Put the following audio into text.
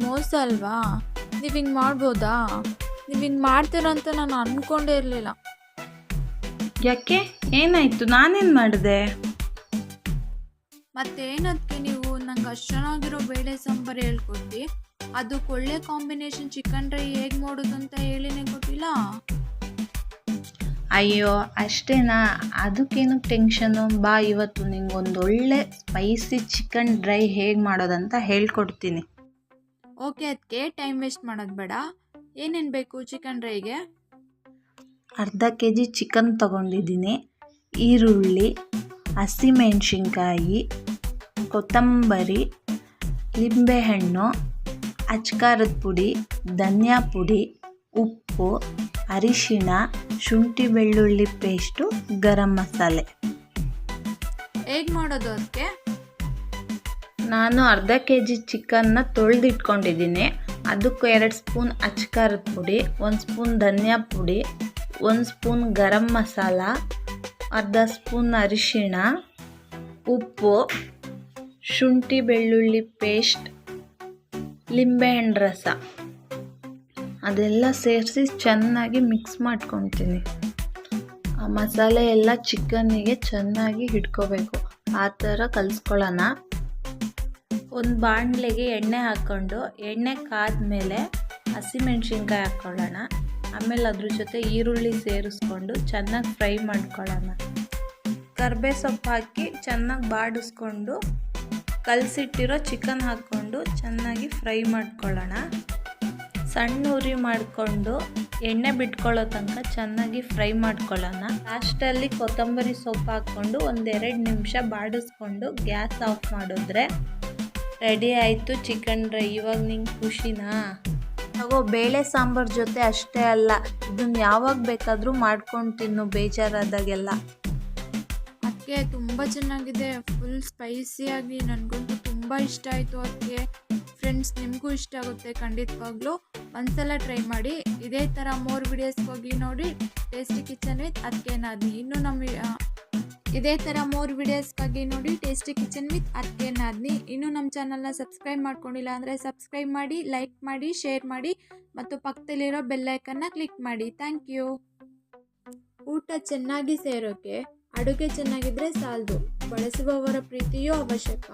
ಮೋಸ ಅಲ್ವಾ? ನೀವು ಹಿಂಗೆ ಮಾಡ್ಬೋದಾ? ನೀವು ಹಿಂಗೆ ಮಾಡ್ತೀರಂತ ನಾನು ಅಂದ್ಕೊಂಡೇ ಇರಲಿಲ್ಲ. ಯಾಕೆ, ಏನಾಯ್ತು? ನಾನೇನು ಮಾಡಿದೆ? ಮತ್ತೇನದಕ್ಕೆ ನೀವು ನಂಗೆ ಅಷ್ಟು ಚೆನ್ನಾಗಿರೋ ಬೇಳೆ ಸಾಂಬಾರು ಹೇಳ್ಕೊಟ್ಟು ಅದು ಒಳ್ಳೆ ಕಾಂಬಿನೇಷನ್ ಚಿಕನ್ ಡ್ರೈ ಹೇಗೆ ಮಾಡೋದು ಅಂತ ಹೇಳಿನೇ ಕೊಟ್ಟಿಲ್ಲ. ಅಯ್ಯೋ ಅಷ್ಟೇನಾ, ಅದಕ್ಕೇನು ಟೆನ್ಷನು? ಬಾ, ಇವತ್ತು ನಿಂಗೊಂದು ಒಳ್ಳೆ ಸ್ಪೈಸಿ ಚಿಕನ್ ಡ್ರೈ ಹೇಗೆ ಮಾಡೋದಂತ ಹೇಳ್ಕೊಡ್ತೀನಿ. ಓಕೆ, ಅದಕ್ಕೆ ಟೈಮ್ ವೇಸ್ಟ್ ಮಾಡೋದು ಬೇಡ. ಏನೇನು ಬೇಕು ಚಿಕನ್ ಡ್ರೈಗೆ? ಅರ್ಧ kg ಚಿಕನ್ ತಗೊಂಡಿದ್ದೀನಿ. ಈರುಳ್ಳಿ, ಹಸಿಮೆಣಸಿನ್ಕಾಯಿ, ಕೊತ್ತಂಬರಿ, ಲಿಂಬೆಹಣ್ಣು, ಅಚ್ಕಾರದ ಪುಡಿ, ಧನಿಯಾ ಪುಡಿ, ಉಪ್ಪು, ಅರಿಶಿಣ, ಶುಂಠಿ ಬೆಳ್ಳುಳ್ಳಿ ಪೇಸ್ಟು, ಗರಂ ಮಸಾಲೆ. ಹೇಗೆ ಮಾಡೋದು ಅದಕ್ಕೆ? ನಾನು ಅರ್ಧ kg ಚಿಕನ್ನ ತೊಳೆದಿಟ್ಕೊಂಡಿದ್ದೀನಿ. ಅದಕ್ಕೆ 2 ಸ್ಪೂನ್ ಅಚ್ಕಾರದ ಪುಡಿ, 1 ಸ್ಪೂನ್ ಧನಿಯಾ ಪುಡಿ, 1 ಸ್ಪೂನ್ ಗರಂ ಮಸಾಲ, ಅರ್ಧ ಸ್ಪೂನ್ ಅರಿಶಿಣ, ಉಪ್ಪು, ಶುಂಠಿ ಬೆಳ್ಳುಳ್ಳಿ ಪೇಸ್ಟ್, ಲಿಂಬೆಹಣ್ಣು ರಸ ಅದೆಲ್ಲ ಸೇರಿಸಿ ಚೆನ್ನಾಗಿ ಮಿಕ್ಸ್ ಮಾಡ್ಕೊತೀನಿ. ಆ ಮಸಾಲೆ ಎಲ್ಲ ಚಿಕನ್ನಿಗೆ ಚೆನ್ನಾಗಿ ಹಿಡ್ಕೋಬೇಕು. ಆ ಥರ ಕಲಿಸ್ಕೊಳ್ಳೋಣ. ಒಂದು ಬಾಣಲೆಗೆ ಎಣ್ಣೆ ಹಾಕ್ಕೊಂಡು ಎಣ್ಣೆ ಕಾದ್ಮೇಲೆ ಹಸಿಮೆಣ್ಸಿನ್ಕಾಯಿ ಹಾಕ್ಕೊಳ್ಳೋಣ. ಆಮೇಲೆ ಅದ್ರ ಜೊತೆ ಈರುಳ್ಳಿ ಸೇರಿಸ್ಕೊಂಡು ಚೆನ್ನಾಗಿ ಫ್ರೈ ಮಾಡ್ಕೊಳ್ಳೋಣ. ಕರ್ಬೇ ಸೊಪ್ಪು ಹಾಕಿ ಚೆನ್ನಾಗಿ ಬಾಡಿಸ್ಕೊಂಡು ಕಲಸಿಟ್ಟಿರೋ ಚಿಕನ್ ಹಾಕ್ಕೊಂಡು ಚೆನ್ನಾಗಿ ಫ್ರೈ ಮಾಡ್ಕೊಳ್ಳೋಣ. ಸಣ್ಣ ಉರಿ ಮಾಡಿಕೊಂಡು ಎಣ್ಣೆ ಬಿಟ್ಕೊಳ್ಳೋ ತನಕ ಚೆನ್ನಾಗಿ ಫ್ರೈ ಮಾಡ್ಕೊಳ್ಳೋಣ. ಲಾಸ್ಟಲ್ಲಿ ಕೊತ್ತಂಬರಿ ಸೊಪ್ಪು ಹಾಕ್ಕೊಂಡು 1-2 ನಿಮಿಷ ಬಾಡಿಸ್ಕೊಂಡು ಗ್ಯಾಸ್ ಆಫ್ ಮಾಡಿದ್ರೆ ರೆಡಿ ಆಯಿತು ಚಿಕನ್ ಡ್ರೈ. ಇವಾಗ ನಿಂಗೆ ಖುಷಿನಾ? ತಗೋ, ಬೇಳೆ ಸಾಂಬಾರು ಜೊತೆ ಅಷ್ಟೇ ಅಲ್ಲ, ಇದನ್ನು ಯಾವಾಗ ಬೇಕಾದರೂ ಮಾಡ್ಕೊಂಡು ತಿನ್ನು ಬೇಜಾರಾದಾಗೆಲ್ಲ. ಅದಕ್ಕೆ ತುಂಬ ಚೆನ್ನಾಗಿದೆ, ಫುಲ್ ಸ್ಪೈಸಿಯಾಗಿ. ನನಗಂತೂ ತುಂಬ ಇಷ್ಟ ಆಯಿತು. ಅದಕ್ಕೆ ಫ್ರೆಂಡ್ಸ್, ನಿಮಗೂ ಇಷ್ಟ ಆಗುತ್ತೆ ಖಂಡಿತವಾಗ್ಲೂ. ಒಂದ್ಸಲ ಟ್ರೈ ಮಾಡಿ. ಇದೇ ಥರ ಮೋರ್ ವಿಡಿಯೋಸ್ಗೋಗಿ ನೋಡಿ ಟೇಸ್ಟಿ ಕಿಚನ್ ವಿತ್ ಅದಕ್ಕೆ ನಾದ್ನಿ. ಇದೇ ಥರ ಮೋರ್ ವಿಡಿಯೋಸ್ಗಾಗಿ ನೋಡಿ ಟೇಸ್ಟಿ ಕಿಚನ್ ವಿತ್ ಅದಕ್ಕೆ ನಾದ್ನಿ. ಇನ್ನೂ ನಮ್ಮ ಚಾನಲ್ನ ಸಬ್ಸ್ಕ್ರೈಬ್ ಮಾಡ್ಕೊಂಡಿಲ್ಲ ಅಂದರೆ ಸಬ್ಸ್ಕ್ರೈಬ್ ಮಾಡಿ, ಲೈಕ್ ಮಾಡಿ, ಶೇರ್ ಮಾಡಿ ಮತ್ತು ಪಕ್ಕದಲ್ಲಿರೋ ಬೆಲ್ಲೈಕನ್ನ ಕ್ಲಿಕ್ ಮಾಡಿ. Thank you. ಊಟ ಚೆನ್ನಾಗಿ ಸೇರೋಕ್ಕೆ ಅಡುಗೆ ಚೆನ್ನಾಗಿದ್ದರೆ ಸಾಲದು, ಬಳಸುವವರ ಪ್ರೀತಿಯೂ ಅವಶ್ಯಕ.